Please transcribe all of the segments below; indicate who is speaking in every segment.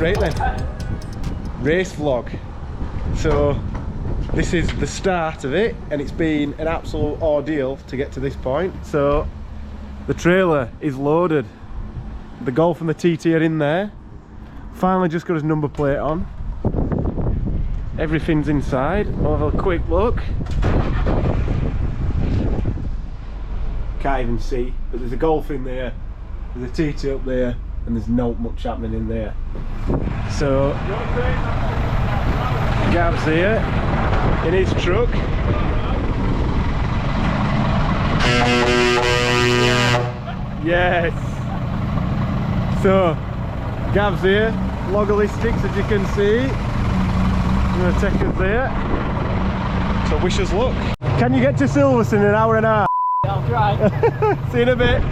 Speaker 1: Right then, race vlog. So this is the start of it, and it's been an absolute ordeal to get to this point. So the trailer is loaded, the Golf and the TT are in there. Finally just got his number plate on. Everything's inside. I'll have a quick look. Can't even see, but there's a Golf in there, there's a TT up there, and there's not much happening in there. So Gav's here in his truck. Yes. So Gav's here, Logalistics, as you can see. I'm going to take us there. So wish us luck. Can you get to Silverstone in an hour and a half?
Speaker 2: Yeah, I'll try.
Speaker 1: See you in a bit.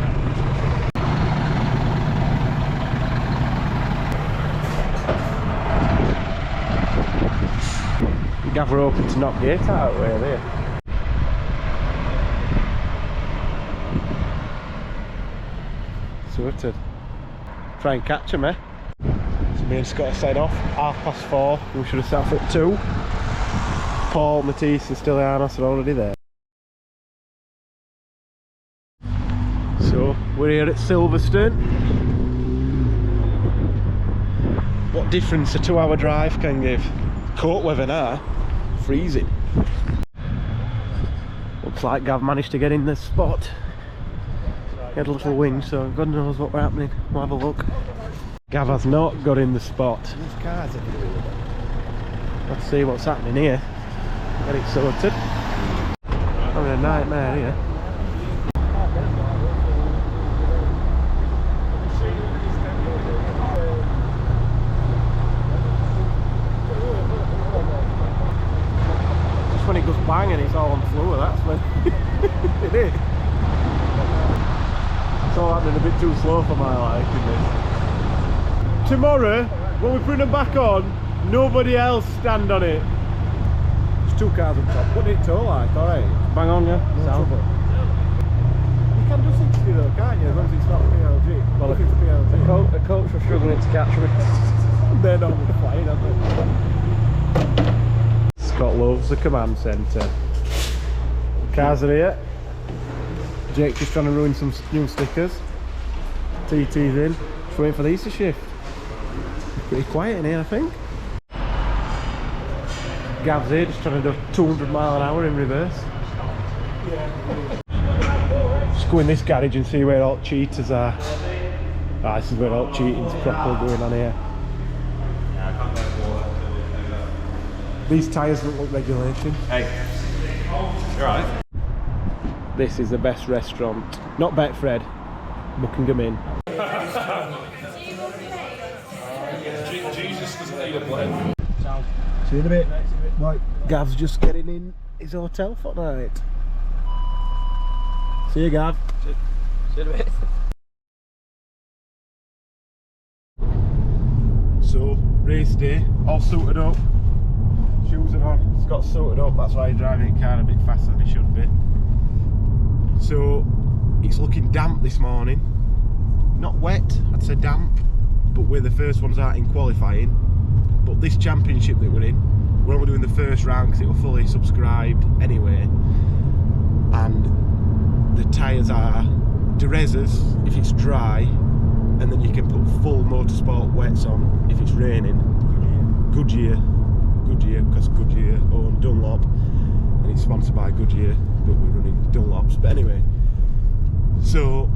Speaker 1: Gav were hoping to knock gate out of the way there. Sorted. Try and catch him, eh? So me and Scott set off 4:30. We should have set off at 2. Paul, Matisse and Stylianos are already there. So we're here at Silverstone. What difference a 2-hour drive can give? Cold weather now, freezing. Looks like Gav managed to get in the spot. He had a little wind, so God knows what we're happening. We'll have a look. Gav has not got in the spot.
Speaker 2: There's cars everywhere.
Speaker 1: Let's see what's happening here. Get it sorted. Having a nightmare here. Just when it goes bang and it's all on the floor, that's when it is. It's all happening a bit too slow for my liking this. Tomorrow, when we put them back on, nobody else stand on it. There's 2 cars on top. What did it tow like? Alright. Bang on, yeah? No trouble. You can do 60 though, can't you? As long as it's not PLG. Well, if it's PLG.
Speaker 2: The coach was struggling to catch me.
Speaker 1: They're not flying, aren't they? Scott loves the command centre. Cars are here. Jake's just trying to ruin some new stickers. TT's in. Just waiting for these to shift. Pretty quiet in here, I think. Gav's here, just trying to do 200 mile an hour in reverse. Just go in this garage and see where all the cheaters are. Ah, this is where all the cheating's properly going on here. These tyres don't look regulation.
Speaker 3: Hey, you alright?
Speaker 1: This is the best restaurant. Not Betfred, Buckingham Inn.
Speaker 3: Jesus doesn't need a plane.
Speaker 1: See you in a bit. Right, Gav's just getting in his hotel for night. See you, Gav.
Speaker 2: See you in a bit.
Speaker 1: So, race day, all suited up. Shoes are on. Scott's suited up, that's why he's driving the car a bit faster than he should be. So, it's looking damp this morning. Not wet, I'd say damp, but we're the first ones out in qualifying. But this championship that we're in, we're only doing the first round because it was fully subscribed anyway. And the tyres are Derezas if it's dry, and then you can put full Motorsport wets on if it's raining. Goodyear, because Goodyear own Dunlop, and it's sponsored by Goodyear, but we're running Dunlops. But anyway, so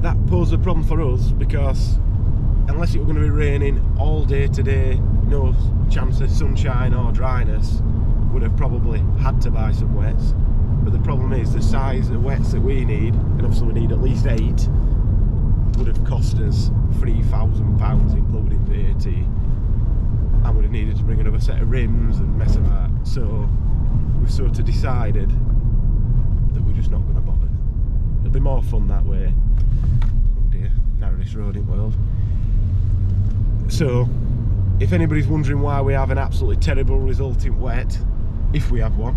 Speaker 1: that posed a problem for us because unless it were going to be raining all day today, no chance of sunshine or dryness, would have probably had to buy some wets. But the problem is the size of wets that we need, and obviously we need at least 8, would have cost us £3,000 including VAT, and would have needed to bring another set of rims and mess about. So we've sort of decided that we're just not going to bother. It'll be more fun that way. Oh dear, narrowest road in the world. So if anybody's wondering why we have an absolutely terrible result in wet, if we have one,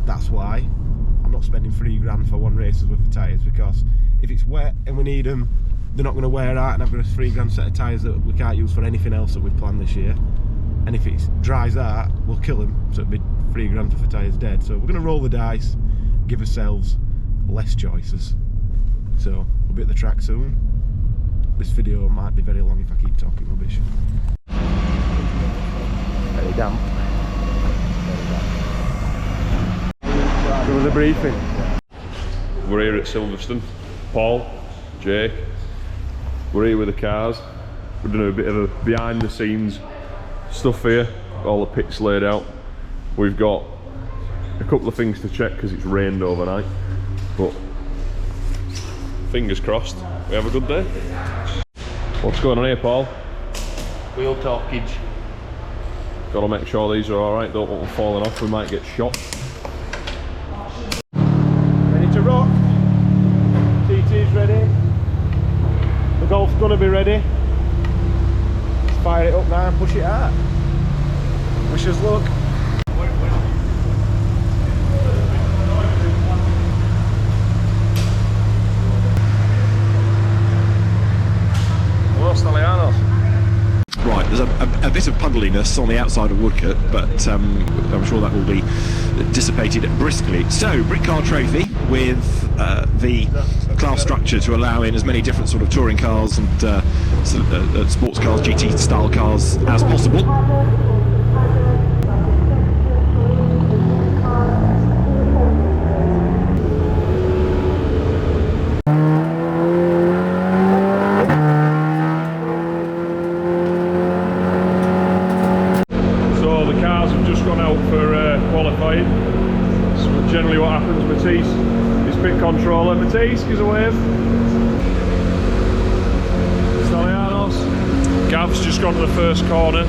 Speaker 1: that's why. I'm not spending £3 grand for one race's worth of tyres, because if it's wet and we need them they're not going to wear out, and I've got a £3 set of tyres that we can't use for anything else that we've planned this year. And if it dries out, we'll kill them, so it'll be £3 for tyres dead. So we're going to roll the dice, give ourselves less choices. So we'll be at the track soon. This video might be very long if I keep talking rubbish. Very damp. With the briefing.
Speaker 3: We're here at Silverstone. Paul, Jake, we're here with the cars. We're doing a bit of a behind the scenes stuff here. All the pits laid out. We've got a couple of things to check because it's rained overnight, but fingers crossed we have a good day. What's going on here, Paul?
Speaker 2: Wheel talkage.
Speaker 3: Got to make sure these are alright, don't want them falling off, we might get shot.
Speaker 1: Ready to rock. TT's ready. The Golf's gonna be ready. Let's fire it up now and push it out. Wish us luck.
Speaker 4: Right, there's a bit of puddliness on the outside of Woodcote, but I'm sure that will be dissipated briskly. So, Britcar Trophy with the class structure to allow in as many different sort of touring cars and sports cars, GT style cars as possible.
Speaker 3: Generally what happens, Matisse is pit controller. Matisse, gives a wave. Stalianos. Gav's just gone to the first corner.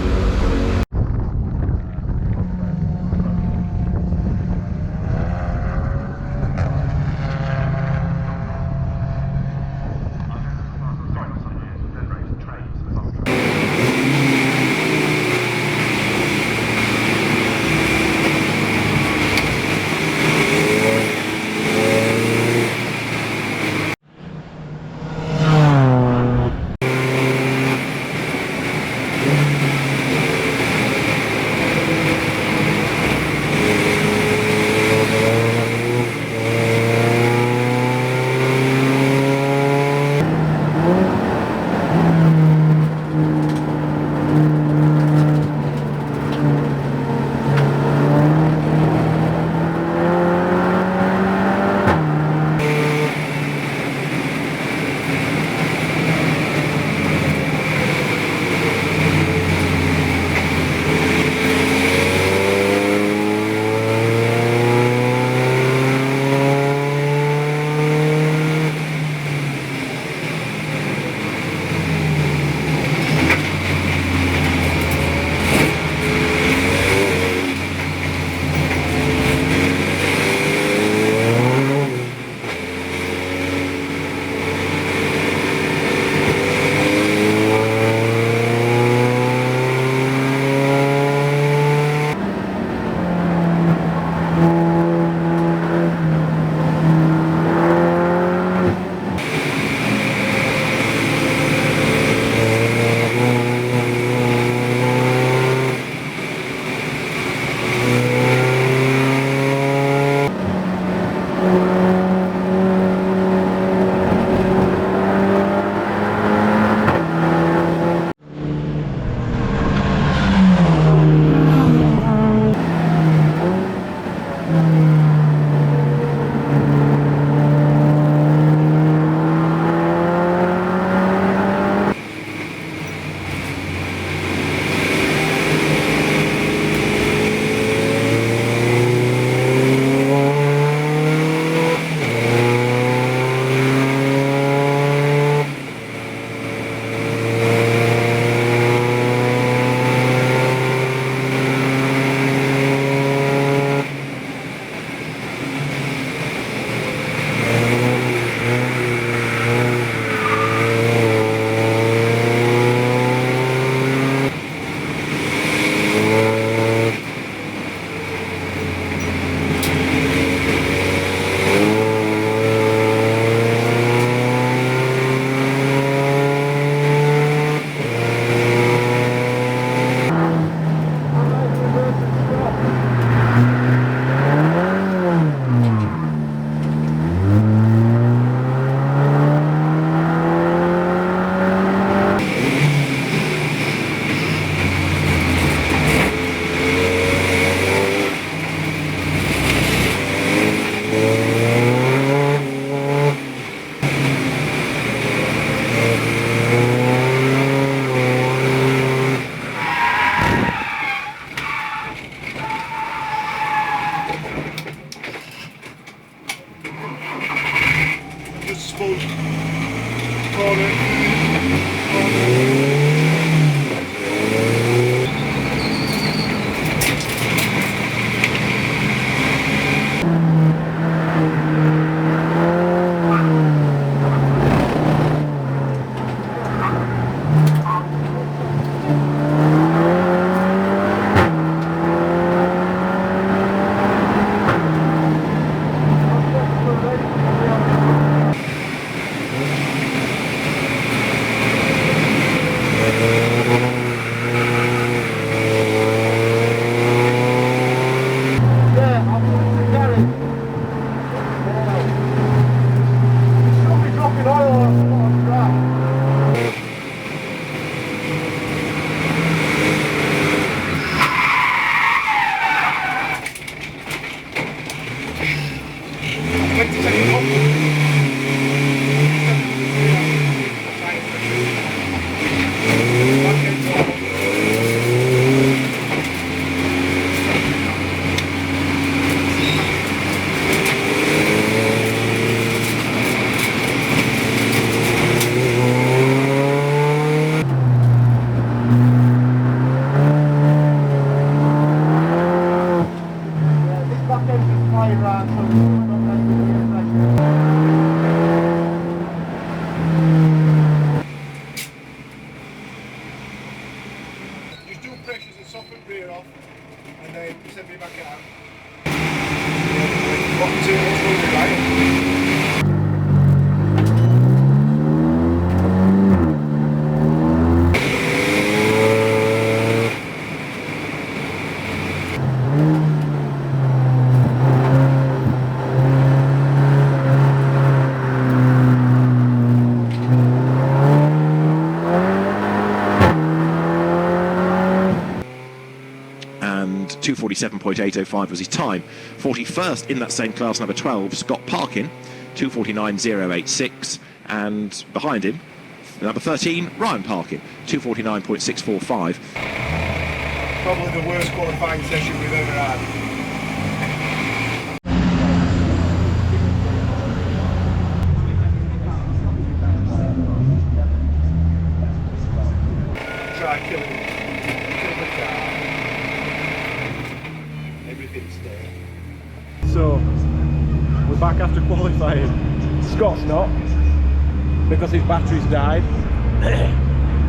Speaker 1: front rear off, and then send me back out. What, 2 minutes will be right?
Speaker 4: And 2:47.805 was his time. 41st in that same class, number 12, Scott Parkin, 2:49.086, and behind him, number 13, Ryan Parkin, 2:49.645.
Speaker 1: Probably the worst qualifying session we've ever had. Try killing the car. Everything's there.
Speaker 3: So, we're back after qualifying. Scott's not, because his battery's died.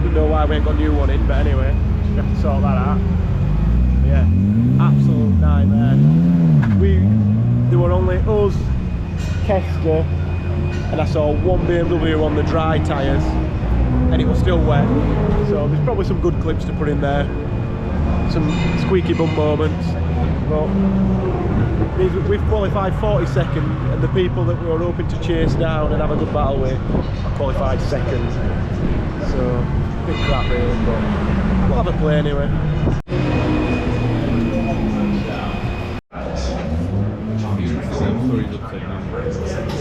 Speaker 3: Don't know why we ain't got a new one in, but anyway, we have to sort that out. Yeah, absolute nightmare. There were only us, Kester, and I saw one BMW on the dry tyres, and it was still wet. So there's probably some good clips to put in there, some squeaky bum moments. But we've qualified 42nd, and the people that we were hoping to chase down and have a good battle with qualified second. So, big crap really, but we'll have a play anyway.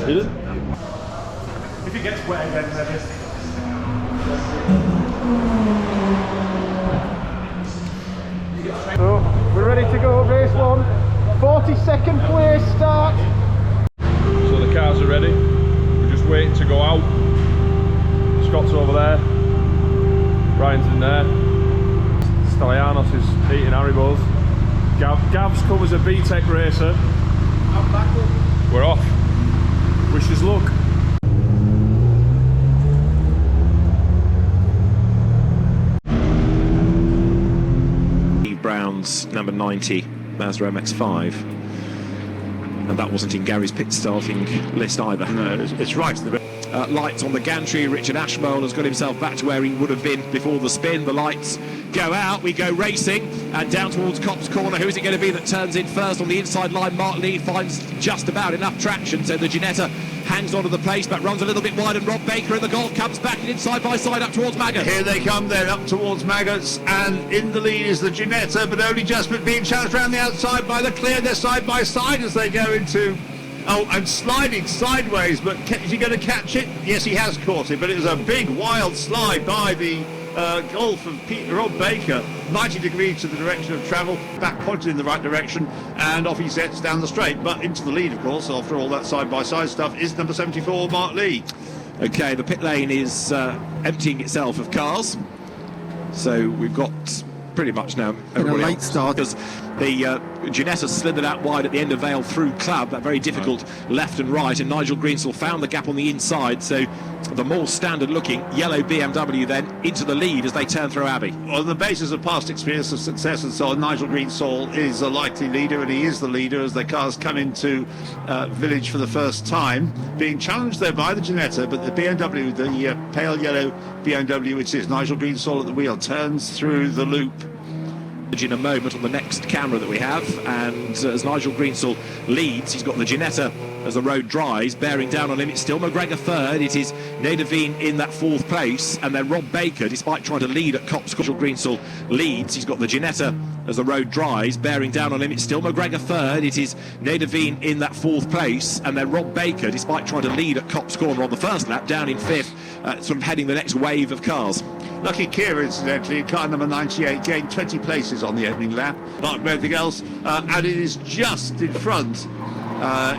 Speaker 3: Did it?
Speaker 1: If it gets wet again, then
Speaker 3: So, we're ready to go, race 1. 42nd place start. So the cars are ready. We're just waiting to go out. Scott's over there. Ryan's in there. Stylianos is eating Haribos. Gav's come as a B-Tech racer.
Speaker 1: I'm back up.
Speaker 3: We're off. Wish us luck.
Speaker 4: Brown's number 90 Mazda MX-5, and that wasn't in Gary's pit starting list either.
Speaker 5: No, it's right.
Speaker 4: Lights on the gantry. Richard Ashmole has got himself back to where he would have been before the spin. The lights go out, we go racing, and down towards Copse Corner. Who is it going to be that turns in first on the inside line? Mark Lee finds just about enough traction, so the Ginetta hangs onto the place, but runs a little bit wide, and Rob Baker in the Golf comes back and in side by side up towards Maggots.
Speaker 5: Here they come then, up towards Maggots, and in the lead is the Ginetta, but only just being challenged around the outside by the Clear. They're side by side as they go into... Oh, and sliding sideways, but is he going to catch it? Yes, he has caught it, but it was a big, wild slide by the Golf of Rob Baker, 90 degrees to the direction of travel, back pointed in the right direction, and off he sets down the straight. But into the lead, of course, after all that side-by-side stuff, is number 74, Mark Lee.
Speaker 4: Okay, the pit lane is emptying itself of cars, so we've got pretty much now everybody
Speaker 6: a late start
Speaker 4: because the Ginetta slithered out wide at the end of Vale through Club, that very difficult left and right, and Nigel Greensall found the gap on the inside, so the more standard looking yellow BMW then into the lead as they turn through Abbey.
Speaker 5: On the basis of past experience of success and so on, Nigel Greensall is a likely leader, and he is the leader as the cars come into Village for the first time, being challenged there by the Ginetta, but the BMW, the pale yellow BMW, which is Nigel Greensall at the wheel, turns through the loop.
Speaker 4: In a moment on the next camera that we have, and as Nigel Greensall leads, he's got the Ginetta as the road dries, bearing down on him. It's still McGregor third, it is Nadavine in that fourth place, and then Rob Baker, despite trying to lead at Copse. Nigel Greensall leads, he's got the Ginetta as the road dries, bearing down on him. It's still McGregor third, it is Nadavine in that fourth place, and then Rob Baker, despite trying to lead at Copse Corner on the first lap, down in fifth, sort of heading the next wave of cars.
Speaker 5: Lucky Kira, incidentally, car number 98, gained 20 places on the opening lap. Apart from everything else, and it is just in front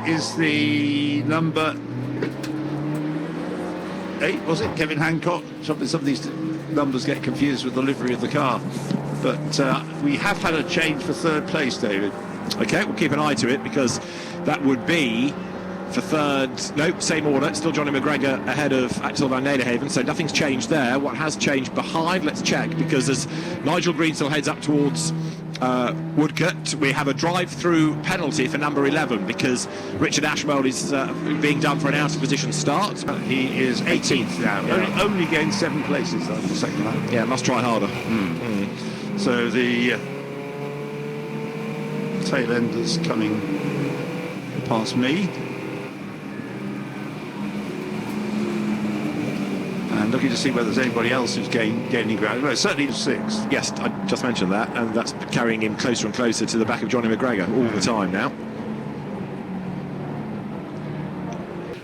Speaker 5: is the number 8, was it? Kevin Hancock. Some of these numbers get confused with the livery of the car. But we have had a change for third place, David.
Speaker 4: Okay, we'll keep an eye to it, because that would be for third. No, same order. Still Johnny McGregor ahead of Axel van Nederhaven, so nothing's changed there. What has changed behind? Let's check, because as Nigel Greensill heads up towards Woodcote, we have a drive-through penalty for number 11 because Richard Ashwell is being done for an out-of-position start.
Speaker 5: He is 18th now.
Speaker 4: Yeah.
Speaker 5: Only gained 7 places though, the second lap.
Speaker 4: Yeah, must try harder.
Speaker 5: So the tail enders coming past me. And looking to see whether there's anybody else who's gaining ground. Well, certainly 6.
Speaker 4: Yes, I just mentioned that, and that's carrying him closer and closer to the back of Johnny McGregor all the time now.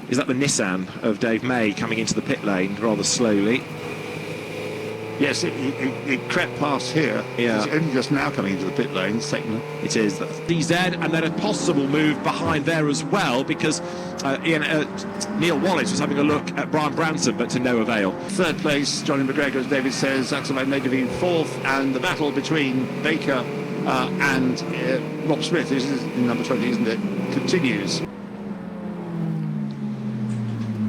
Speaker 4: Is that the Nissan of Dave May coming into the pit lane rather slowly?
Speaker 5: Yes, it crept past here.
Speaker 4: Yeah.
Speaker 5: It's only just now coming into the pit lane. It's taken a...
Speaker 4: It is. DZ, and then a possible move behind there as well, because Neil Wallace was having a look at Brian Branson, but to no avail.
Speaker 5: Third place, Johnny McGregor, as David says, Axel van Nederveen 4th, and the battle between Baker and Rob Smith, who's in number 20, isn't it, continues.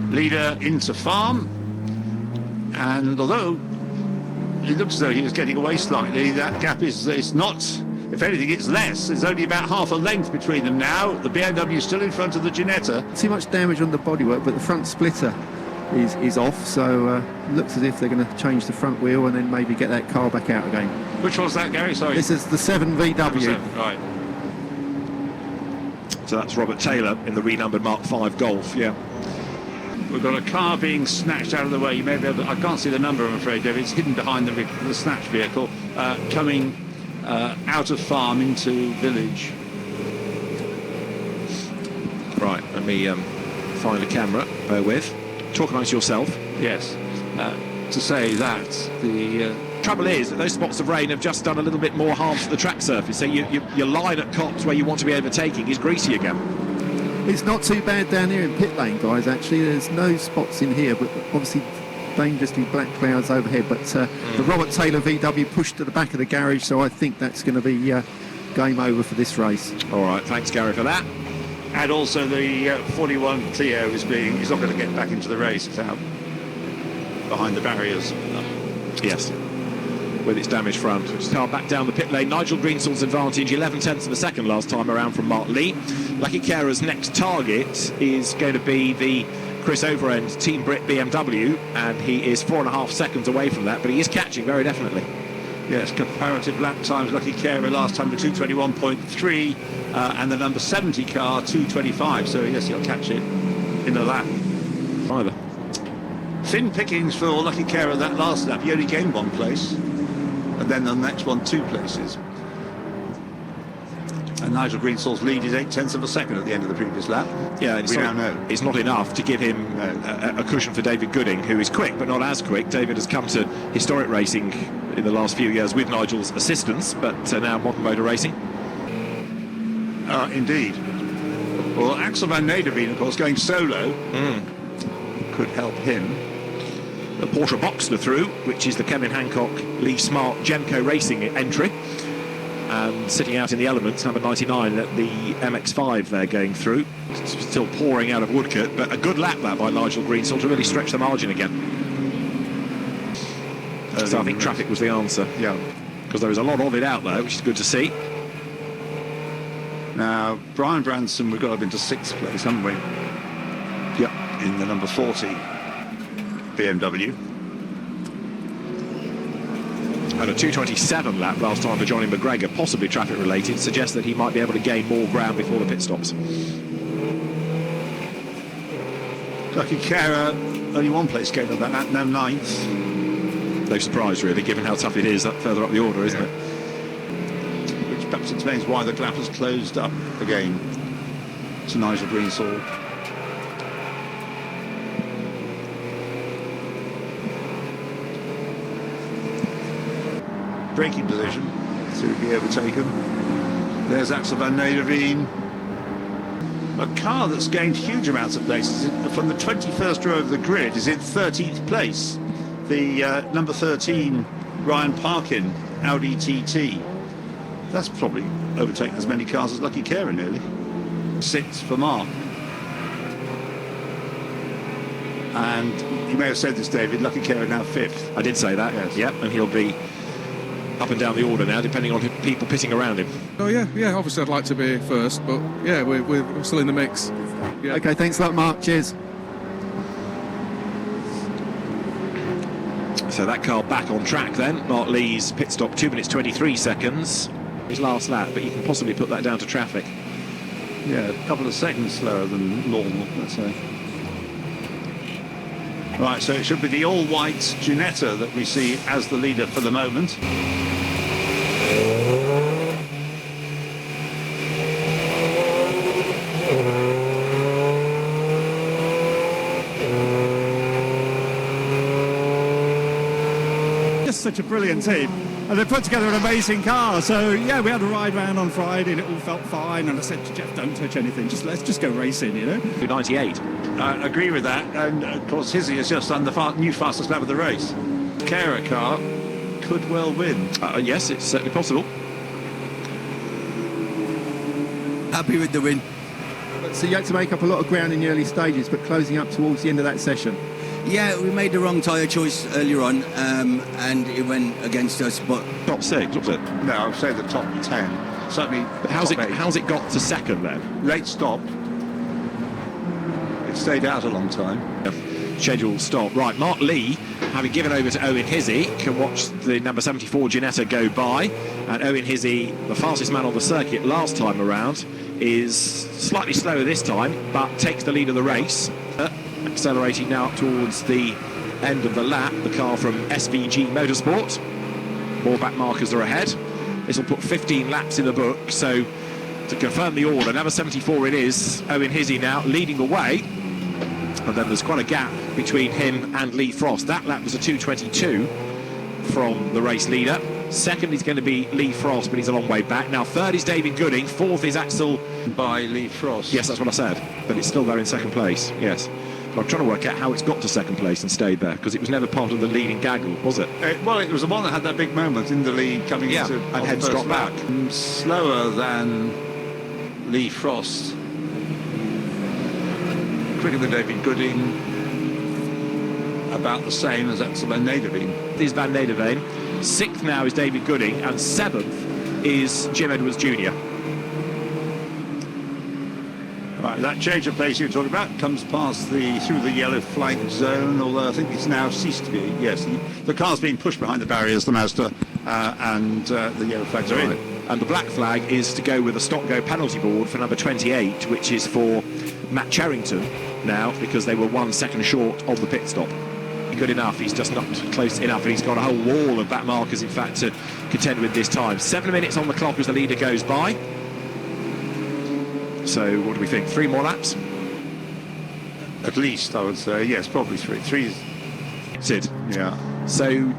Speaker 5: Leader into Farm, and although it looks as though he was getting away slightly, that gap is not, if anything, it's less. There's only about half a length between them now. The BMW is still in front of the Ginetta.
Speaker 6: Too much damage on the bodywork, but the front splitter is off, so looks as if they're going to change the front wheel and then maybe get that car back out again.
Speaker 5: Which was that, Gary? Sorry.
Speaker 6: This is the 7 VW.
Speaker 5: Right.
Speaker 4: So that's Robert Taylor in the renumbered Mark V Golf, yeah.
Speaker 5: We've got a car being snatched out of the way. You may be able to, I can't see the number, I'm afraid, David. It's hidden behind the snatch vehicle, coming out of Farm into Village.
Speaker 4: Right, let me find a camera, bear with. Talk amongst yourself.
Speaker 5: Yes. To say that the...
Speaker 4: Trouble is that those spots of rain have just done a little bit more harm to the track surface, so your line at Copse where you want to be overtaking is greasy again.
Speaker 6: It's not too bad down here in pit lane, guys, actually. There's no spots in here, but obviously dangerously black clouds overhead. But the Robert Taylor VW pushed to the back of the garage, so I think that's going to be game over for this race.
Speaker 4: All right, thanks, Gary, for that.
Speaker 5: And also the 41 Clio he's not going to get back into the race. It's out behind the barriers.
Speaker 4: Yes, with its damaged front. Car back down the pit lane. Nigel Greensill's advantage, 11/10 of a second last time around from Mark Lee. Lucky Carer's next target is going to be the Chris Overend Team Brit BMW, and he is 4.5 seconds away from that, but he is catching very definitely.
Speaker 5: Yes, comparative lap times. Lucky Carer last time to 2:21.3, and the number 70 car 2:25. So yes, he'll catch it in a lap.
Speaker 4: Either.
Speaker 5: Thin pickings for Lucky Carer that last lap. He only gained 1 place, and then the next one 2 places. And Nigel Greensill's lead is 0.8 of a second at the end of the previous lap.
Speaker 4: Yeah,
Speaker 5: we now know.
Speaker 4: It's not enough to give him a cushion for David Gooding, who is quick but not as quick. David has come to historic racing in the last few years with Nigel's assistance, but now modern motor racing.
Speaker 5: Indeed. Well, Axel van Nederveen, of course, going solo could help him.
Speaker 4: The Porsche Boxster through, which is the Kevin Hancock Lee Smart Genco Racing entry. And sitting out in the elements, number 99 at the MX-5 there going through. Still pouring out of Woodcote, but a good lap that by Nigel Greensill to really stretch the margin again. So I think traffic was the answer.
Speaker 5: Yeah.
Speaker 4: Because there was a lot of it out there, which is good to see.
Speaker 5: Now, Brian Branson, we've got up into 6th place, haven't we?
Speaker 4: Yep.
Speaker 5: In the number 40 BMW.
Speaker 4: And a 2:27 lap last time for Johnny McGregor, possibly traffic related, suggests that he might be able to gain more ground before the pit stops.
Speaker 5: Lucky Carer, only 1 place gain on that lap, now 9th.
Speaker 4: No surprise really, given how tough it is that further up the order, isn't it?
Speaker 5: Which perhaps explains why the gap has closed up again to Nigel Greensill. Braking position to be overtaken. There's Axel van Nederveen. A car that's gained huge amounts of places from the 21st row of the grid is in 13th place. The number 13 Ryan Parkin Audi TT. That's probably overtaken as many cars as Lucky Carer nearly. 6th for Mark. And you may have said this, David, Lucky Kerr now 5th.
Speaker 4: I did say that.
Speaker 5: Yes.
Speaker 4: Yep, and he'll be up and down the order now, depending on people pitting around him.
Speaker 7: Oh yeah. Obviously, I'd like to be first, but yeah, we're still in the mix. Yeah.
Speaker 6: Okay, thanks a lot, Mark. Cheers.
Speaker 4: So that car back on track then. Mark Lee's pit stop 2 minutes 23 seconds. His last lap, but you can possibly put that down to traffic.
Speaker 5: Yeah, a couple of seconds slower than normal, let's say. Right, so it should be the all-white Ginetta that we see as the leader for the moment.
Speaker 8: Just such a brilliant team. And they put together an amazing car. So yeah, we had a ride round on Friday and it all felt fine. And I said to Jeff, don't touch anything. Let's just go racing, you know.
Speaker 4: 98.
Speaker 5: I agree with that. And of course, Hizzy has just done the new fastest lap of the race. Kerr car could well win.
Speaker 4: Yes, it's certainly possible.
Speaker 9: Happy with the win.
Speaker 6: So you had to make up a lot of ground in the early stages, but closing up towards the end of that session.
Speaker 9: Yeah, we made the wrong tyre choice earlier on, and it went against us. But
Speaker 4: Top 6, was it?
Speaker 5: No, I would say the top 10. Certainly.
Speaker 4: But how's it got to second then?
Speaker 5: Late stop. It stayed out a long time.
Speaker 4: Scheduled stop. Right, Mark Lee, having given over to Owen Hizzy, can watch the number 74 Ginetta go by. And Owen Hizzy, the fastest man on the circuit last time around, is slightly slower this time, but takes the lead of the race. Accelerating now up towards the end of the lap, the car from SVG Motorsport. More back markers are ahead. This will put 15 laps in the book, so to confirm the order, number 74 it is, Owen Hizzy now leading the way. And then there's quite a gap between him and Lee Frost. That lap was a 2:22 from the race leader. Second is going to be Lee Frost, but he's a long way back. Now third is David Gooding, fourth is Axel.
Speaker 5: By Lee Frost.
Speaker 4: Yes, that's what I said, but it's still there in second place, yes. But I'm trying to work out how it's got to second place and stayed there, because it was never part of the leading gaggle, was it?
Speaker 5: Well, it was the one that had that big moment in the lead coming into
Speaker 4: and heads dropped back.
Speaker 5: Slower than Lee Frost. Quicker than David Gooding. About the same as Axel Van Nederveen.
Speaker 4: This is Van Nederveen. Sixth now is David Gooding, and seventh is Jim Edwards Jr.
Speaker 5: Right, that change of pace you were talking about comes past through the yellow flag zone, although I think it's now ceased to be. Yes, the car's being pushed behind the barriers, the Mazda, and the yellow flags are in.
Speaker 4: And the black flag is to go with a stop-go penalty board for number 28, which is for Matt Charrington now, because they were 1 second short of the pit stop. Good enough, he's just not close enough, and he's got a whole wall of back markers, in fact, to contend with this time. 7 minutes on the clock as the leader goes by. So what do we think? 3 more laps?
Speaker 5: At least, I would say. Yes, probably 3. 3 is...
Speaker 4: Sid.
Speaker 5: Yeah.
Speaker 4: So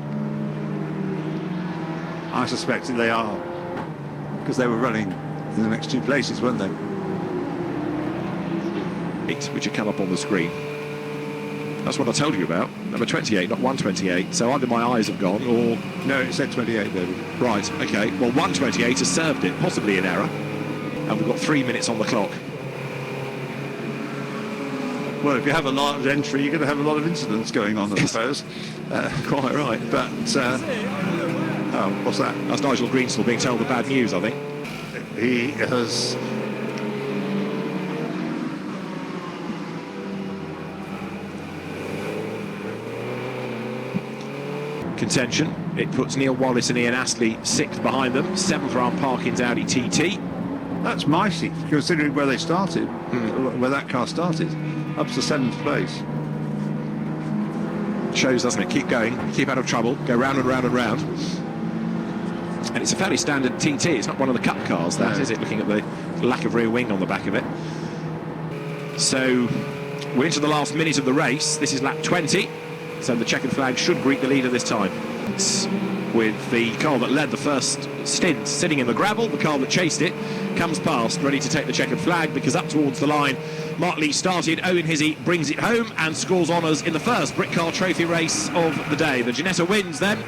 Speaker 5: I suspect they are, because they were running in the next 2 places, weren't they?
Speaker 4: Which have come up on the screen. That's what I told you about. Number 28, not 128. So either my eyes have gone or...
Speaker 5: No, it said 28, David.
Speaker 4: Right, OK. Well, 128 has served it, possibly in error. And we've got 3 minutes on the clock.
Speaker 5: Well, if you have a large entry, you're going to have a lot of incidents going on, I suppose.
Speaker 4: Quite right.
Speaker 5: But, oh, what's that?
Speaker 4: That's Nigel Greenstall being told the bad news, I think.
Speaker 5: He has...
Speaker 4: Contention. It puts Neil Wallace and Ian Astley 6th behind them. 7th Ryan Parkins Audi TT.
Speaker 5: That's mighty, considering where they started, where that car started, up to 7th place.
Speaker 4: Shows, doesn't it? Keep going, keep out of trouble, go round and round and round. And it's a fairly standard TT, it's not one of the cup cars, that, is it? Looking at the lack of rear wing on the back of it. So, we're into the last minute of the race. This is lap 20. So the checkered flag should greet the leader this time. With the car that led the first stint sitting in the gravel, the car that chased it comes past, ready to take the checkered flag, because up towards the line, Mark Lee started, Owen Hizzy brings it home and scores honours in the first Britcar Trophy race of the day. The Ginetta wins then.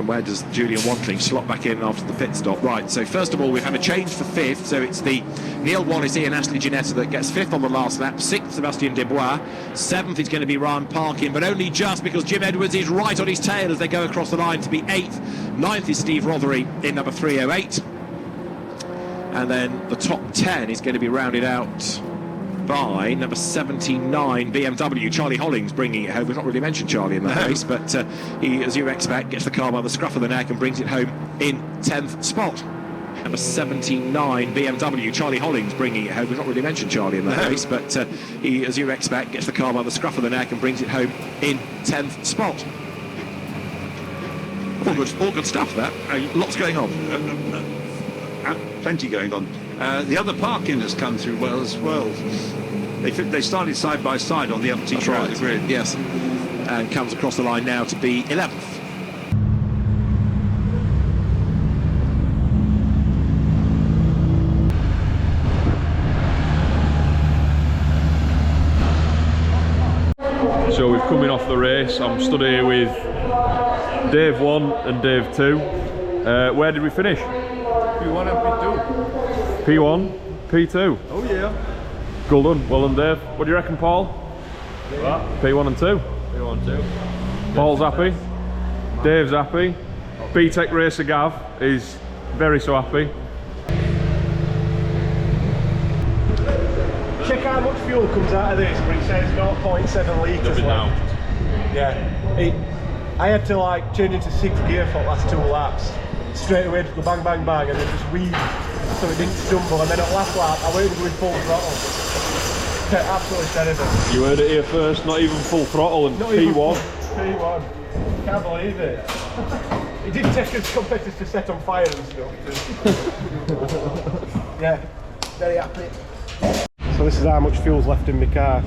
Speaker 4: And where does Julian Wantling slot back in after the pit stop? Right, so first of all, we've had a change for 5th, so it's the Neil Wallace and Ashley Ginetta that gets 5th on the last lap, 6th Sebastien Desbois, 7th is going to be Ryan Parkin, but only just because Jim Edwards is right on his tail as they go across the line to be 8th. 9th is Steve Rothery in number 308. And then the top 10 is going to be rounded out by number 79 BMW, Charlie Hollings, bringing it home. We've not really mentioned Charlie in that race, but he, as you expect, gets the car by the scruff of the neck and brings it home in 10th spot. Number 79 BMW, Charlie Hollings, bringing it home. We've not really mentioned Charlie in that race, but he, as you expect, gets the car by the scruff of the neck and brings it home in 10th spot. All good stuff, that. Lots going on.
Speaker 5: Plenty going on. The other Parkin has come through well as well. They started side by side on the empty track of the grid.
Speaker 4: Yes, and comes across the line now to be 11th.
Speaker 3: So we've come in off the race. I'm stood here with Dave 1 and Dave 2. Where did we finish?
Speaker 1: P1 and P2.
Speaker 3: P1, P2.
Speaker 1: Oh yeah.
Speaker 3: Well done, well done, Dave. What do you reckon, Paul?
Speaker 1: What?
Speaker 3: P1 and 2.
Speaker 1: P1 and 2.
Speaker 3: Paul's happy. Dave's happy. B-Tech Racer Gav is very so happy.
Speaker 1: Check how much fuel comes out of this, but it says 0.7 litres left. Yeah. I had to like change into 6th gear for the last 2 laps. Straight away, just go bang, bang, bang, and then just weave so it didn't stumble. And then at last lap, I went with full throttle. Absolutely terrible.
Speaker 3: You heard it here first, not even full throttle and P1.
Speaker 1: P1. Can't believe it. It didn't take us competitors to set on fire and stuff. Yeah, very happy. So this is how much fuel's left in my car.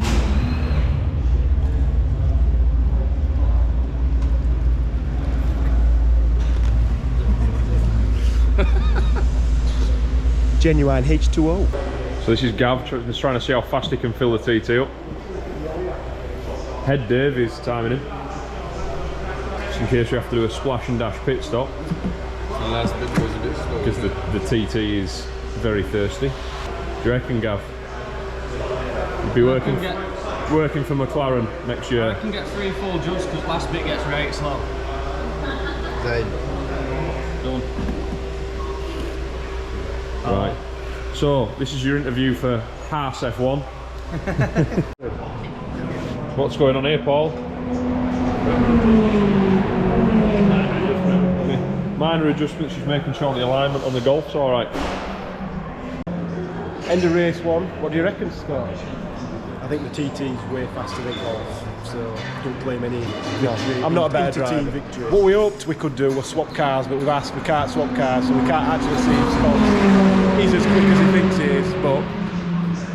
Speaker 1: Genuine H2O.
Speaker 3: So this is Gav just trying to see how fast he can fill the TT up. Head Dave is timing him. Just in case we have to do a splash and dash pit stop.
Speaker 10: The last bit was a bit slow.
Speaker 3: Because the TT is very thirsty. Do you reckon, Gav? You'd be working for McLaren next year.
Speaker 11: I can get 3 full jumps because last bit gets right slow. Done.
Speaker 3: Right. So this is your interview for Haas F1. What's going on here, Paul? Minor adjustments, just making sure the alignment on the Golf's alright.
Speaker 1: End of race 1, what do you reckon, Scott? I think the TT is way faster than Golf, so don't claim any victory. I'm not a better driver. Victory. What we hoped we could do was swap cars, but we've asked we can't swap cars, so we can't actually see if Scott is as quick as he thinks he is, but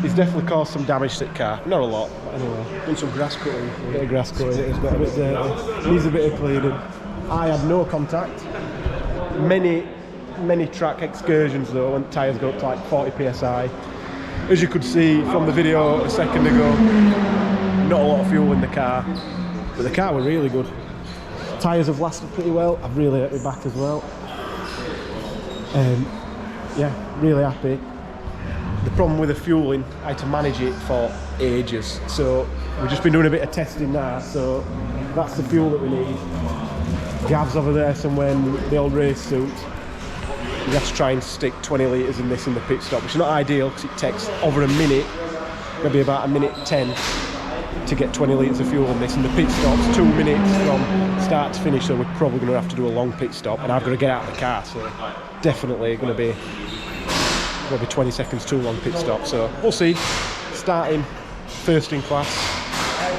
Speaker 1: he's definitely caused some damage to the car. Not a lot, but anyway. Done some grass cutting. A bit of grass cutting, it's got a bit dirty. Needs a bit of cleaning. I had no contact. Many track excursions though, when tyres go up to like 40 psi. As you could see from the video a second ago, not a lot of fuel in the car, but the car were really good. Tyres have lasted pretty well. I've really hurt my back as well. Yeah, really happy. The problem with the fueling, I had to manage it for ages, so we've just been doing a bit of testing now, so that's the fuel that we need. Gav's over there somewhere in the old race suit. You have to try and stick 20 litres in this in the pit stop, which is not ideal because it takes over a minute, maybe about 1:10 to get 20 litres of fuel in this, and the pit stop's 2 minutes from start to finish, so we're probably going to have to do a long pit stop, and I've got to get out of the car, so definitely going to be maybe 20 seconds too long pit stop, so we'll see. Starting first in class,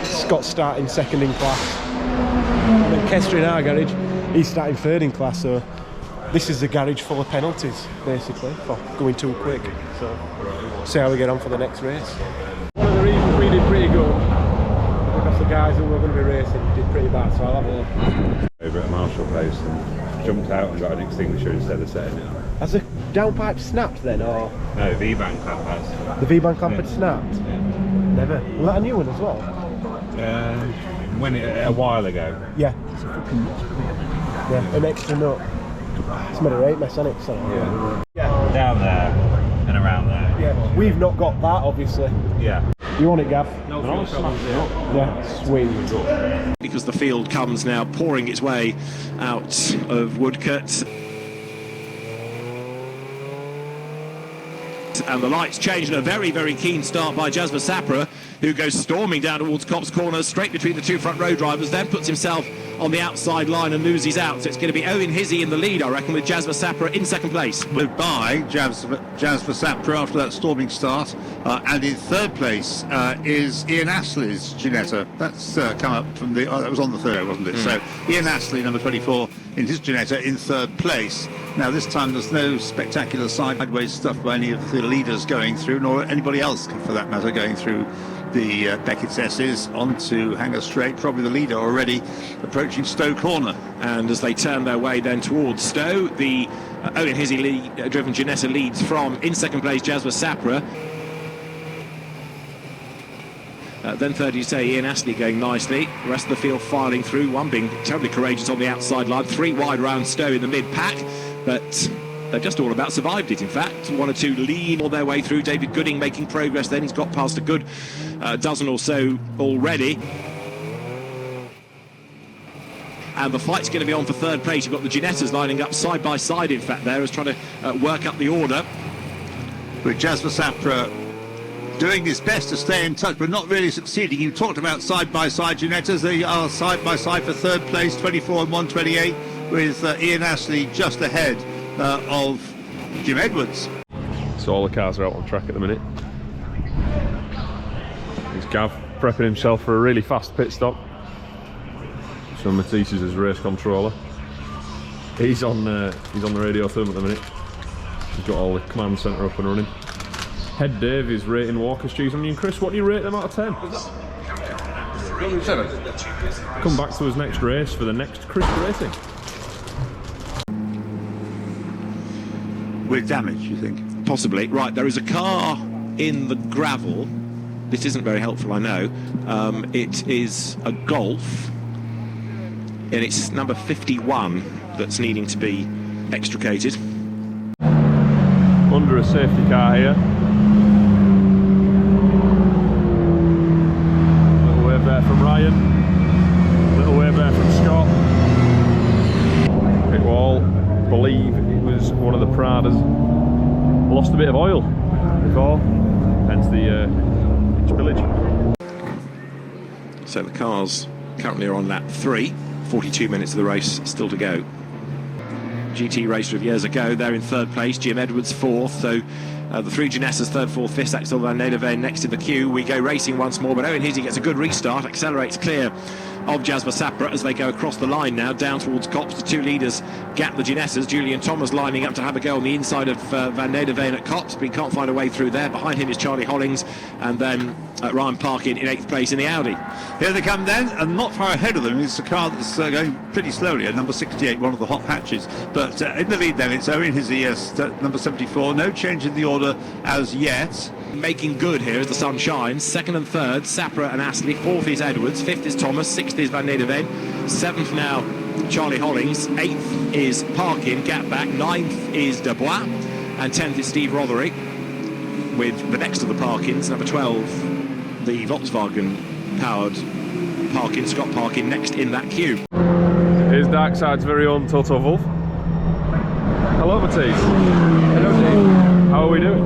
Speaker 1: Scott's starting second in class, and then Kester in our garage, he's starting third in class, so this is the garage full of penalties, basically, for going too quick. So, see how we get on for the next race. One of the reasons we did pretty good, because the guys who were going to be racing did pretty bad, so I'll have a look.
Speaker 12: Over at Marshall Place and jumped out and got an extinguisher instead of setting it on.
Speaker 1: Has the downpipe snapped then, or?
Speaker 12: No, the V-bank clamp has.
Speaker 1: The V-bank clamp had snapped?
Speaker 12: Yeah.
Speaker 1: Never. Was that a new one as well?
Speaker 12: A while ago.
Speaker 1: Yeah. Yeah, an extra nut. It's made a right mess, hasn't it? So, yeah.
Speaker 13: Down there and around there.
Speaker 1: Yeah, we've not got that, obviously.
Speaker 13: Yeah.
Speaker 1: You want it, Gav?
Speaker 13: No,
Speaker 1: yeah, sweet.
Speaker 4: Because the field comes now pouring its way out of Woodcote. And the lights change and a very, very keen start by Jasper Sapra, who goes storming down towards Copse Corners, straight between the two front row drivers, then puts himself on the outside line and loses out. So it's going to be Owen Hizzy in the lead, I reckon, with Jasper Sapra in second place.
Speaker 5: By Jasper Sapra after that storming start, and in third place is Ian Astley's Ginetta. That's come up from the, that was on the third, wasn't it? So Ian Astley, number 24, in his Ginetta in third place. Now this time there's no spectacular sideways stuff by any of the leaders going through, nor anybody else for that matter going through the Beckett's S's onto Hanger Straight. Probably the leader already approaching Stowe Corner.
Speaker 4: And as they turn their way then towards Stowe, the Owen Hizzy driven Ginetta leads from, in second place, Jasper Sapra. Then third, you say, Ian Astley going nicely. The rest of the field filing through, one being terribly courageous on the outside line, three wide round Stowe in the mid-pack, but they've just all about survived it, in fact. One or two lean all their way through. David Gooding making progress then. He's got past a good dozen or so already. And the fight's going to be on for third place. You've got the Ginettas lining up side by side, in fact, there, as trying to work up the order.
Speaker 5: With Jasper Sapra doing his best to stay in touch, but not really succeeding. You talked about side-by-side Ginettas. They are side-by-side for third place, 24 and 128, with Ian Astley just ahead of Jim Edwards.
Speaker 3: So all the cars are out on track at the minute. There's Gav prepping himself for a really fast pit stop. So Matisse is his race controller. He's on the radio to him at the minute. He's got all the command centre up and running. Head Dave is rating Walker's cheese. I mean, Chris, what do you rate them out of 10?
Speaker 10: 7.
Speaker 3: Come back to us next race for the next Chris Racing.
Speaker 5: With damage, you think?
Speaker 4: Possibly. Right, there is a car in the gravel. This isn't very helpful, I know. It is a Golf, and it's number 51 that's needing to be extricated.
Speaker 3: Under a safety car here. Little wave there from Ryan. Little wave there from Scott. Pit wall. Believe it was one of the Pradas. Lost a bit of oil before, hence the spillage.
Speaker 4: So the cars currently are on lap 3. 42 minutes of the race still to go. GT racer of years ago, they're in third place, Jim Edwards fourth, so the three Ginettas, third, fourth, fifth, Axel Van Nederveen next in the queue. We go racing once more, but Owen Hizzy gets a good restart, accelerates clear of Jasper Sapra as they go across the line now, down towards Copse. The two leaders gap the Ginettas. Julian Thomas lining up to have a go on the inside of Van Nederveen at Copse, but he can't find a way through there. Behind him is Charlie Hollings, and then Ryan Parkin in 8th place in the Audi.
Speaker 5: Here they come then, and not far ahead of them is a car that's going pretty slowly, at number 68, one of the hot hatches. But in the lead then, it's Owen Hizzy, number 74. No change in the order as yet.
Speaker 4: Making good here as the sun shines. Second and third, Sapra and Astley. Fourth is Edwards. Fifth is Thomas. Sixth is Van Nederveen. Seventh now, Charlie Hollings. Eighth is Parkin, gap back. Ninth is Dubois. And 10th is Steve Rothery. With the next of the Parkins, number 12, the Volkswagen-powered Parkin, Scott Parkin, next in that queue.
Speaker 3: Here's Darkside's very own Toto Wolff. Hello, Matisse.
Speaker 10: Hello, Dave.
Speaker 3: How are we doing?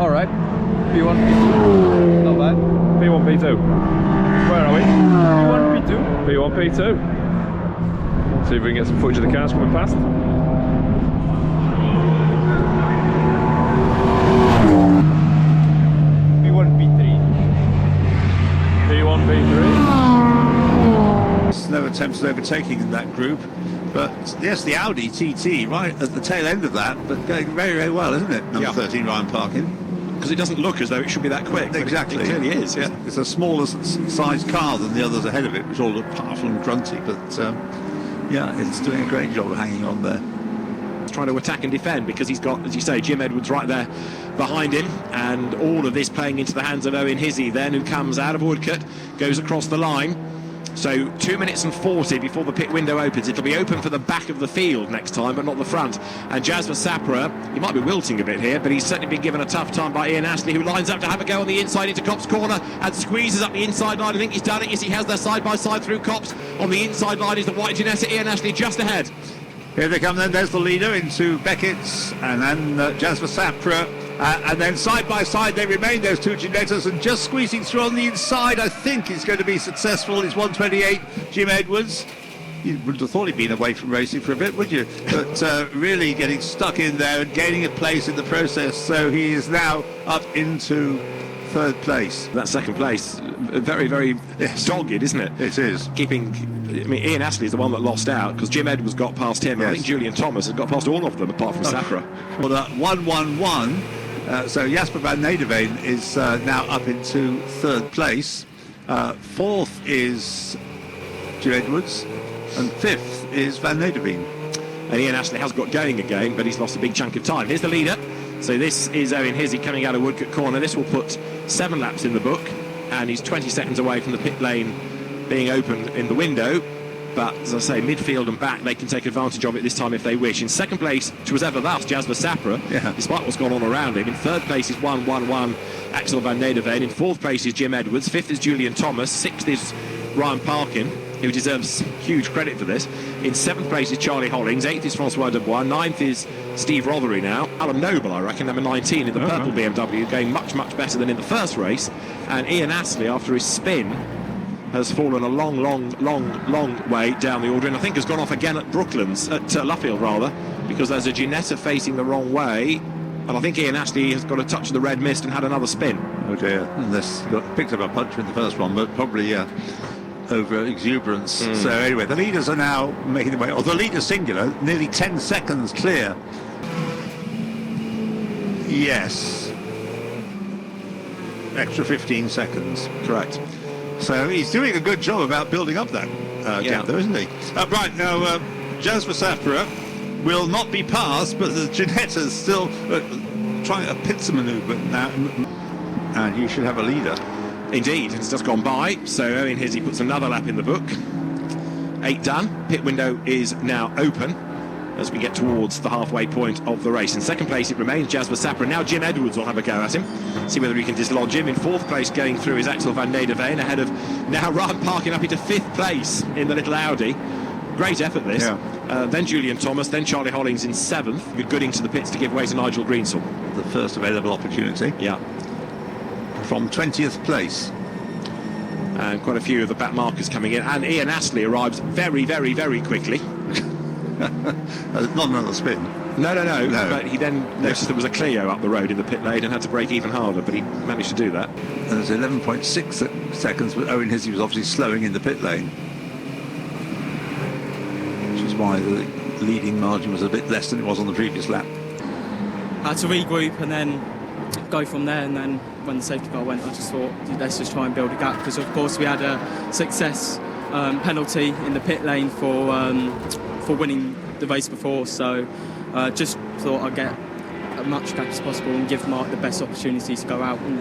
Speaker 10: All right. P1, P2. Not bad.
Speaker 3: P1, P2. Where are we?
Speaker 10: P1, P2.
Speaker 3: P1, P2. See if we can get some footage of the cars coming past.
Speaker 10: P1, P3.
Speaker 3: P1, P3.
Speaker 5: No attempts at overtaking in that group. But yes, the Audi TT right at the tail end of that, but going very, very well, isn't it? Number 13, Ryan Parkin.
Speaker 4: Because it doesn't look as though it should be that quick.
Speaker 5: Exactly.
Speaker 4: It clearly is, yeah.
Speaker 5: It's a smaller sized car than the others ahead of it, which all look powerful and grunty, but yeah, it's doing a great job of hanging on there.
Speaker 4: He's trying to attack and defend because he's got, as you say, Jim Edwards right there behind him, and all of this playing into the hands of Owen Hizzy then, who comes out of Woodcote, goes across the line, So 2 minutes and 40 before the pit window opens. It'll be open for the back of the field next time, but not the front. And Jasper Sapra, he might be wilting a bit here, but he's certainly been given a tough time by Ian Astley, who lines up to have a go on the inside into Copse corner and squeezes up the inside line. I think he's done it. Yes, he has their side by side through Copse. On the inside line is the white Ginetta. Ian Astley just ahead.
Speaker 5: Here they come then, there's the leader into Beckett's and then Jasper Sapra. And then side by side they remain, those two Ginettas, and just squeezing through on the inside, I think is going to be successful, is 128, Jim Edwards. You would have thought he'd been away from racing for a bit, would you? But really getting stuck in there and gaining a place in the process, so he is now up into third place.
Speaker 4: That second place, very, very dogged, isn't it?
Speaker 5: It is.
Speaker 4: Keeping, I mean, Ian Astley is the one that lost out, because Jim Edwards got past him. Yes. I think Julian Thomas has got past all of them, apart from Sapra.
Speaker 5: Well, that 1-1-1. So Jasper van Nederveen is now up into third place. Fourth is Jim Edwards, and fifth is van Nederveen.
Speaker 4: And Ian Astley has got going again, but he's lost a big chunk of time. Here's the leader. So this is Owen Hizzy coming out of Woodcote Corner. This will put 7 laps in the book, and he's 20 seconds away from the pit lane being open in the window. But as I say, midfield and back, they can take advantage of it this time if they wish. In second place, which was ever thus, Jasper Sapra, despite what's gone on around him. In third place is 1-1-1 Axel van Nederveen. In fourth place is Jim Edwards. Fifth is Julian Thomas. Sixth is Ryan Parkin, who deserves huge credit for this. In seventh place is Charlie Hollings. Eighth is Francois Dubois. Ninth is Steve Rothery now. Alan Noble, I reckon, number 19 in the purple BMW, going much, much better than in the first race. And Ian Astley, after his spin, has fallen a long way down the order, and I think has gone off again at Brooklands, at Luffield rather, because there's a Ginetta facing the wrong way, and I think Ian Astley has got a touch of the red mist and had another spin.
Speaker 5: Oh dear, and this got picked up a punch in the first one, but probably over exuberance. So anyway, the leaders are now making their way, or the leader singular, nearly 10 seconds clear. Yes. Extra 15 seconds.
Speaker 4: Correct.
Speaker 5: So he's doing a good job about building up that gap there, isn't he? Right, now Jasper Sapra will not be passed, but the Ginetta's still trying a pincer manoeuvre now, and he should have a leader.
Speaker 4: Indeed, it's just gone by, so Owen Hizzy puts another lap in the book. 8 done, pit window is now open as we get towards the halfway point of the race. In second place it remains Jasper Sapra. Now Jim Edwards will have a go at him, see whether he can dislodge him. In fourth place going through is Axel van Nederveen, ahead of now Ryan Parkin up into fifth place in the little Audi. Great effort this. Then Julian Thomas, then Charlie Hollings in seventh. Gooding to the pits to give way to Nigel Greensall.
Speaker 5: The first available opportunity.
Speaker 4: Yeah.
Speaker 5: From 20th place.
Speaker 4: And quite a few of the back markers coming in, and Ian Astley arrives very, very, very quickly.
Speaker 5: Not another spin.
Speaker 4: No. But he then noticed there was a Clio up the road in the pit lane and had to brake even harder, but he managed to do that.
Speaker 5: And there's 11.6 seconds, but Owen Hizzy was obviously slowing in the pit lane, which is why the leading margin was a bit less than it was on the previous lap.
Speaker 14: I had to regroup and then go from there, and then when the safety car went, I just thought, let's just try and build a gap, because of course we had a success penalty in the pit lane for winning the race before, so just thought I'd get as much gap as possible and give Mark the best opportunity to go out. And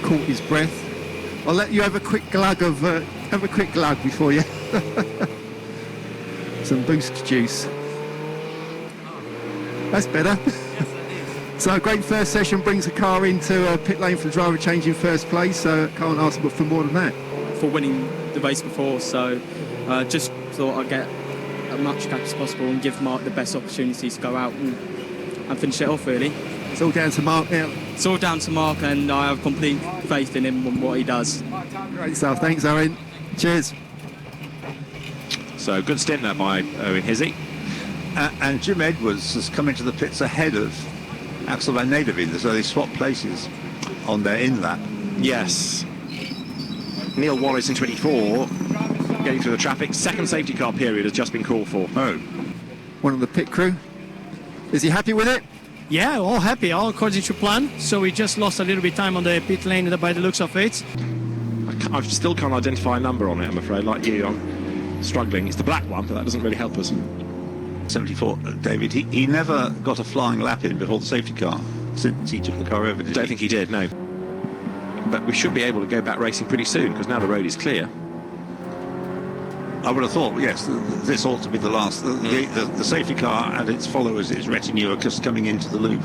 Speaker 6: caught his breath. I'll let you have a quick glug before you. Some boost juice. That's better. So a great first session, brings the car into pit lane for the driver change in first place, so can't ask for more than that.
Speaker 14: For winning the race before, so just thought I'd get as much gap as possible and give Mark the best opportunity to go out and finish it off, really.
Speaker 6: It's all down to Mark now.
Speaker 14: It's all down to Mark, and I have complete faith in him and what he does.
Speaker 6: Great stuff, thanks Owen. Cheers.
Speaker 4: So good stint there by Owen Hizzy.
Speaker 5: And Jim Edwards has come into the pits ahead of Axel van Nederveen, so they swapped places on their in lap.
Speaker 4: Yes. Neil Wallace in 24, getting through the traffic. Second safety car period has just been called for.
Speaker 5: Oh.
Speaker 6: One of the pit crew. Is he happy with it?
Speaker 15: Yeah, all happy, all according to plan. So we just lost a little bit of time on the pit lane by the looks of it.
Speaker 4: I still can't identify a number on it, I'm afraid, like you. I'm struggling. It's the black one, but that doesn't really help us.
Speaker 5: 74, David, he never got a flying lap in before the safety car since he took the car over,
Speaker 4: Don't think he did, no. But we should be able to go back racing pretty soon, because now the road is clear.
Speaker 5: I would have thought, yes, this ought to be the last. The safety car and its followers, its retinue, are just coming into the loop.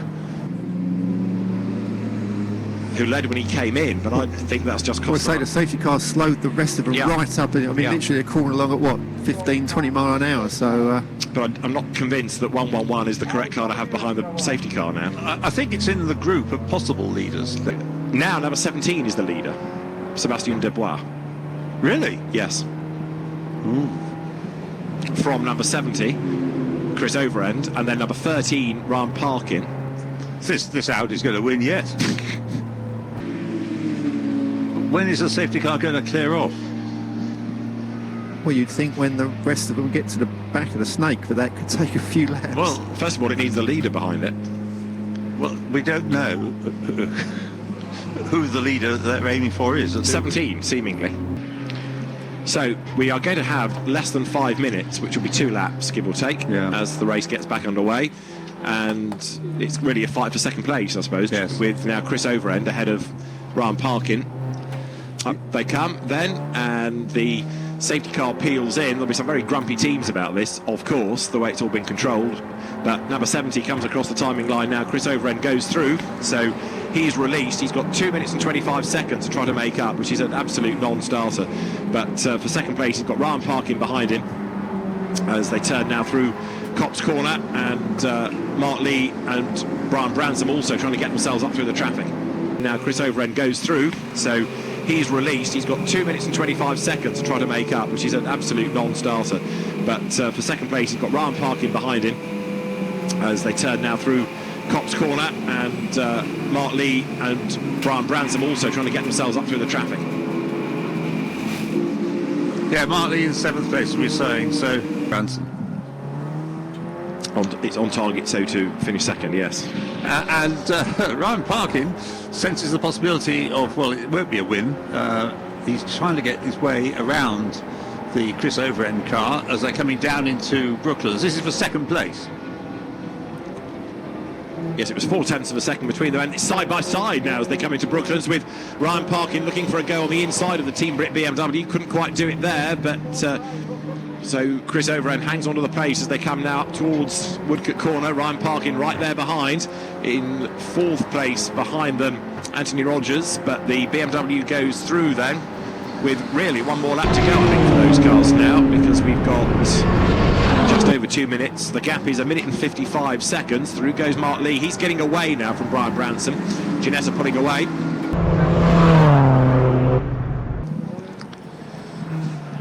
Speaker 4: Who led when he came in, but I think that's just
Speaker 6: I would say the safety car slowed the rest of them right up. I mean, literally they're crawling along at what, 15, 20 mile an hour. So,
Speaker 4: but I'm not convinced that 111 is the correct car to have behind the safety car now.
Speaker 5: I think it's in the group of possible leaders.
Speaker 4: Now, number 17 is the leader, Sébastien Debois.
Speaker 5: Really?
Speaker 4: Yes. From number 70, Chris Overend, and then number 13, Ryan Parkin.
Speaker 5: This Audi's going to win yet. When is the safety car going to clear off?
Speaker 6: Well, you'd think when the rest of them get to the back of the snake, but that could take a few laps.
Speaker 4: Well, first of all, it needs the leader behind it.
Speaker 5: Well, we don't know who the leader they're aiming for is.
Speaker 4: 17, seemingly. So we are going to have less than 5 minutes, which will be 2 laps, give or take, as the race gets back underway. And it's really a fight for second place, I suppose, with now Chris Overend ahead of Ryan Parkin. Up they come then, and the safety car peels in. There'll be some very grumpy teams about this, of course, the way it's all been controlled. But number 70 comes across the timing line now. Chris Overend goes through, so he's released. He's got 2 minutes and 25 seconds to try to make up, which is an absolute non-starter. But for second place, he's got Ryan Parkin behind him as they turn now through Cops Corner, and Mark Lee and Brian Bransom also trying to get themselves up through the traffic. Now Chris Overend goes through, so he's released. He's got 2 minutes and 25 seconds to try to make up, which is an absolute non-starter. But for second place, he's got Ryan Parkin behind him as they turn now through Cops Corner, and Mark Lee and Brian Bransom also trying to get themselves up through the traffic.
Speaker 5: Yeah, Mark Lee in 7th place, we're saying, so Branson.
Speaker 4: It's on target, so to finish second, yes.
Speaker 5: And Ryan Parkin senses the possibility of, well, it won't be a win. He's trying to get his way around the Chris Overend car as they're coming down into Brooklands. This is for second place.
Speaker 4: Yes, it was 0.4 of a second between them, and it's side by side now as they come into Brooklands, with Ryan Parkin looking for a go on the inside of the Team Brit BMW. Couldn't quite do it there, but so Chris Overend hangs onto the pace as they come now up towards Woodcote Corner. Ryan Parkin right there behind. In 4th place behind them, Anthony Rogers, but the BMW goes through then with really 1 more lap to go, I think, for those cars now, because we've got just over 2 minutes. The gap is 1 minute and 55 seconds. Through goes Mark Lee. He's getting away now from Brian Branson. Ginetta pulling away.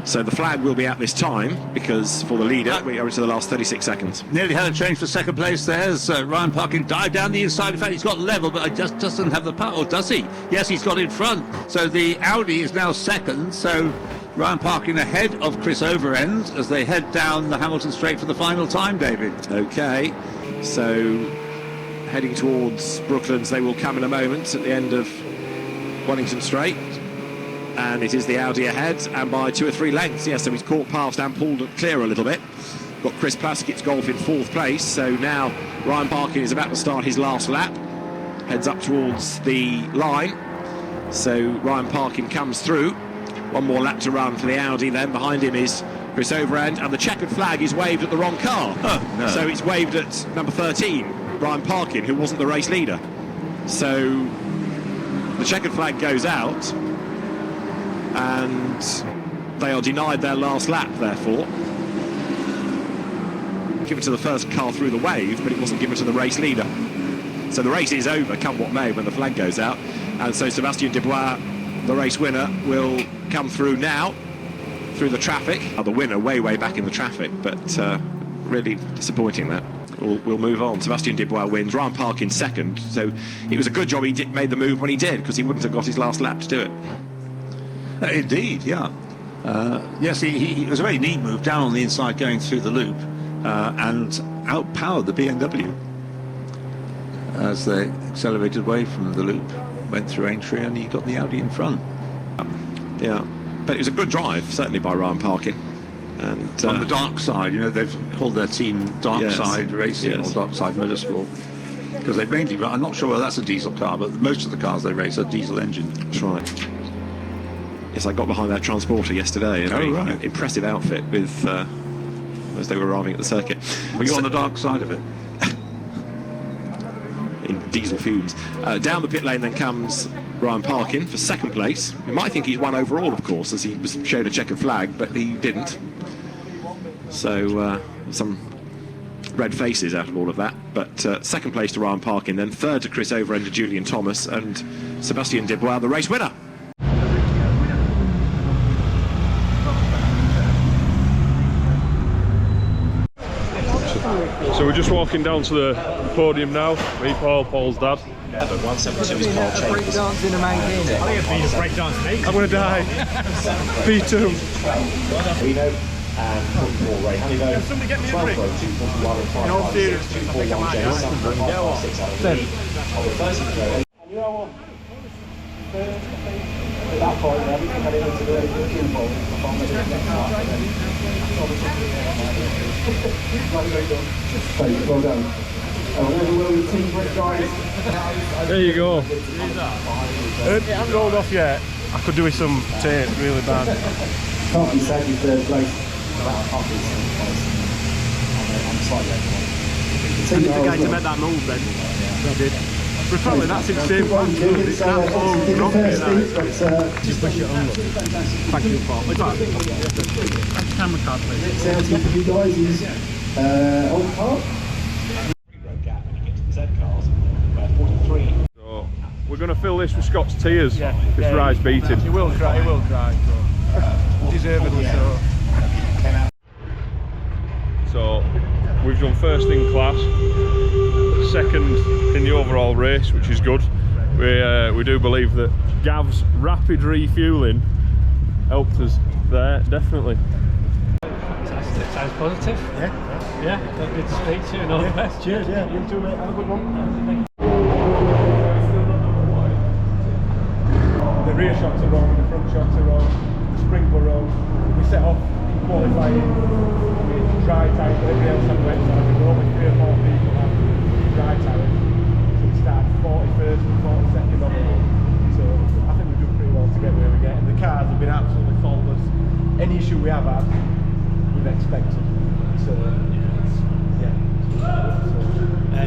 Speaker 4: So the flag will be at this time, because for the leader we are into the last 36 seconds.
Speaker 5: Nearly had a change for second place there as Ryan Parkin dived down the inside. In fact, he's got level, but just doesn't have the power, or does he? Yes, he's got in front. So the Audi is now second, so Ryan Parkin ahead of Chris Overend as they head down the Hamilton Straight for the final time, David.
Speaker 4: Okay, so heading towards Brooklands they will come in a moment at the end of Wellington Straight. And it is the Audi ahead, and by 2 or 3 lengths. Yes, so he's caught past and pulled clear a little bit. Got Chris Plasket's Golf in 4th place, so now Ryan Parkin is about to start his last lap. Heads up towards the line. So Ryan Parkin comes through. 1 more lap to run for the Audi then. Behind him is Chris Overend, and the checkered flag is waved at the wrong car.
Speaker 5: Oh, no.
Speaker 4: So it's waved at number 13, Ryan Parkin, who wasn't the race leader. So the checkered flag goes out, and they are denied their last lap, therefore. Given to the first car through the wave, but it wasn't given to the race leader. So the race is over, come what may, when the flag goes out. And so Sébastien Debois, the race winner, will come through now, through the traffic. The winner way back in the traffic, but really disappointing that. We'll move on. Sébastien Debois wins. Ryan Parkin second. So it was a good job he made the move when he did, because he wouldn't have got his last lap to do it.
Speaker 5: Indeed, yeah. Yes, he was a very neat move down on the inside going through the loop and outpowered the BMW as they accelerated away from the loop, went through Aintree, and he got the Audi in front.
Speaker 4: Yeah, but it was a good drive, certainly, by Ryan Parkin. And
Speaker 5: on the Darkside, you know, they've called their team Darkside Racing or Darkside Motorsport, because they mainly run, I'm not sure whether that's a diesel car, but most of the cars they race are diesel engine.
Speaker 4: That's right. Yes, I got behind their transporter yesterday. A very impressive outfit with as they were arriving at the circuit.
Speaker 5: Were you on the dark side of it?
Speaker 4: In diesel fumes. Down the pit lane then comes Ryan Parkin for second place. You might think he's won overall, of course, as he was showed a checkered flag, but he didn't. So some red faces out of all of that. But second place to Ryan Parkin, then third to Chris Overend and Julian Thomas, and Sebastian Dubois, the race winner.
Speaker 3: So we're just walking down to the podium now. Me, Paul, Paul's dad.
Speaker 4: 172 is Paul Chambers.
Speaker 1: I'm going to die. B2.
Speaker 4: And 44 Ray Honeybow, 12 row 241 and 556 241 James Sutton, 556 Adam Lee on the first row.
Speaker 1: You know what? At that point, everything had into the involved. Well done.
Speaker 3: There you go.
Speaker 1: It hasn't rolled off yet. I could do with some tape really bad.
Speaker 16: Can't be said with third place. I'm slightly over.
Speaker 1: And the guy to make that move then. I did. But probably that's in the same class. It's an absolute rocket. Just push it on. Thank you, Paul. Camera card, please.
Speaker 16: Next outing for you guys is Old Park.
Speaker 3: So we're going to fill this with Scott's tears. This ride's beating.
Speaker 10: He will cry, deservedly so.
Speaker 3: So we've done first in class, second in the overall race, which is good. We do believe that Gav's rapid refuelling helped us there, definitely.
Speaker 11: Fantastic, sounds positive. Yeah, good to speak to you and all the best.
Speaker 1: Cheers, yeah, you too mate, have a good one. The rear shots are wrong, the front shots are wrong, the springs were wrong. We set off qualifying with dry tyres, but everybody else had wet tyres. There were only 3 or 4 people that had dry tyres. So we started 41st and 42nd on the road. So I think we've done pretty well to get where we get. And the cars have been absolutely faultless. Any issue we have had, we've expected. So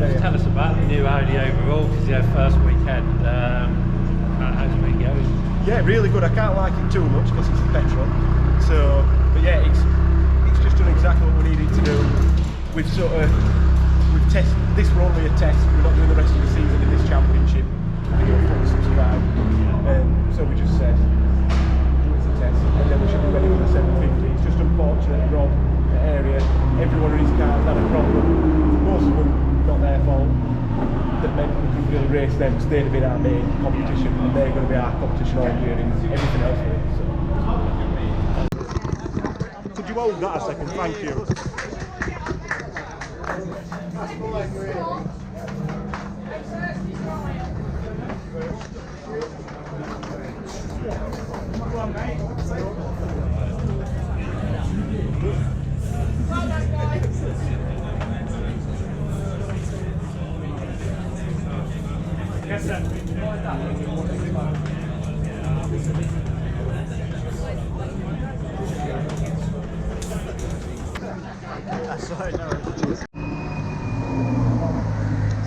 Speaker 11: just tell us about the new Audi overall, because it's our first weekend. How's it been going?
Speaker 1: Yeah, really good. I can't like it too much because it's a petrol. So, but yeah, it's just done exactly what we needed to do. We've tested. This were only a test. We're not doing the rest of the season in this championship. You'll fully subscribe. So we just said, do it as a test, and then we should be ready for the 750. It's just unfortunate, Rob, the area, everyone in his cars had a problem. Most of them not their fault. That meant we couldn't really race them because they'd have been our main competition, and they're going to be our competition all year in everything else. So. Could you hold that a second? Thank you.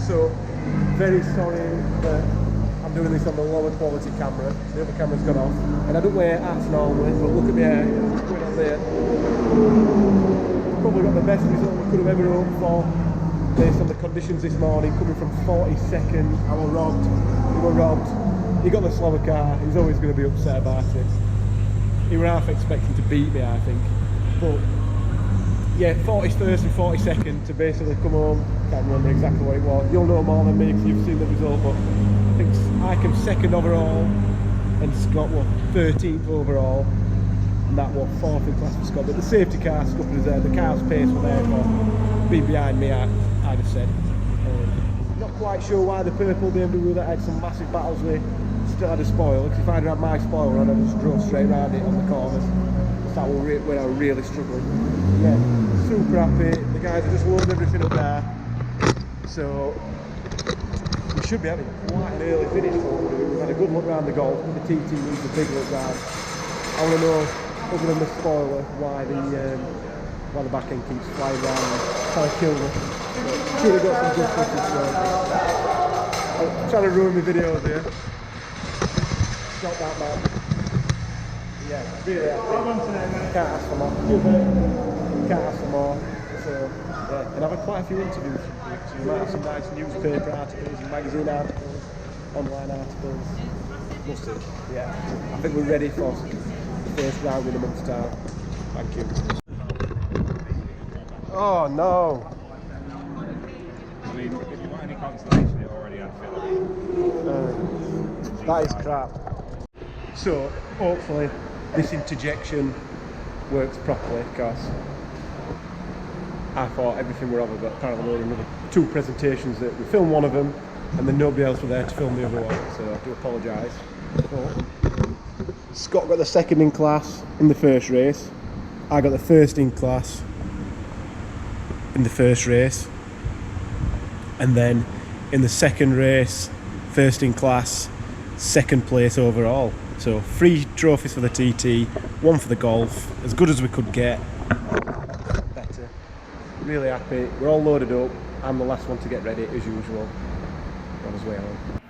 Speaker 1: So, very sorry that I'm doing this on the lower quality camera. The other camera's gone off, and I don't wear hats normally, but look at me hair, it's going on there. Probably got the best result we could have ever hoped for based on the conditions this morning, coming from 42nd. I was robbed. We were robbed. He got the slower car. He's always going to be upset about it. He was half expecting to beat me, I think. But yeah, 41st and 42nd to basically come home. Can't remember exactly what it was. You'll know more than me because you've seen the result. But I think I came 2nd overall, and Scott was 13th overall. And that was 4th in class for Scott. But the safety car scuppered us there. The car's pace was there for being behind me, I'd have said. Not quite sure why the purple BMW that had some massive battles with still had a spoiler, because if I'd had my spoiler on, I just drove straight around it on the corners. That was when I was really struggling. Yeah, super happy. The guys have just loaded everything up there. So we should be having quite an early finish. We've had a good look around the golf. The TT needs a big look round. I want to know, other than the spoiler, why the back end keeps flying around and trying to kill me. But really got some good footage, so I'm trying to ruin my videos here. Not that bad. Yeah, really happy. Can't ask for more. Can't ask for more. So, yeah, and I've had quite a few interviews. So you might have some nice newspaper articles, magazine articles, online articles. We'll see. Yeah, I think we're ready for the first round in a month's time. Thank you. Oh no!
Speaker 12: I mean, if you want any consolation, it already had filler.
Speaker 1: That is crap. So, hopefully, this interjection works properly, because I thought everything were over, but apparently there were another 2 presentations that we filmed one of them, and then nobody else were there to film the other one, so I do apologise. Scott got the second in class in the first race. I got the first in class in the first race, and then in the second race, first in class, second place overall. So 3 trophies for the TT, 1 for the Golf, as good as we could get. Better. Really happy. We're all loaded up. I'm the last one to get ready as usual. On his way home.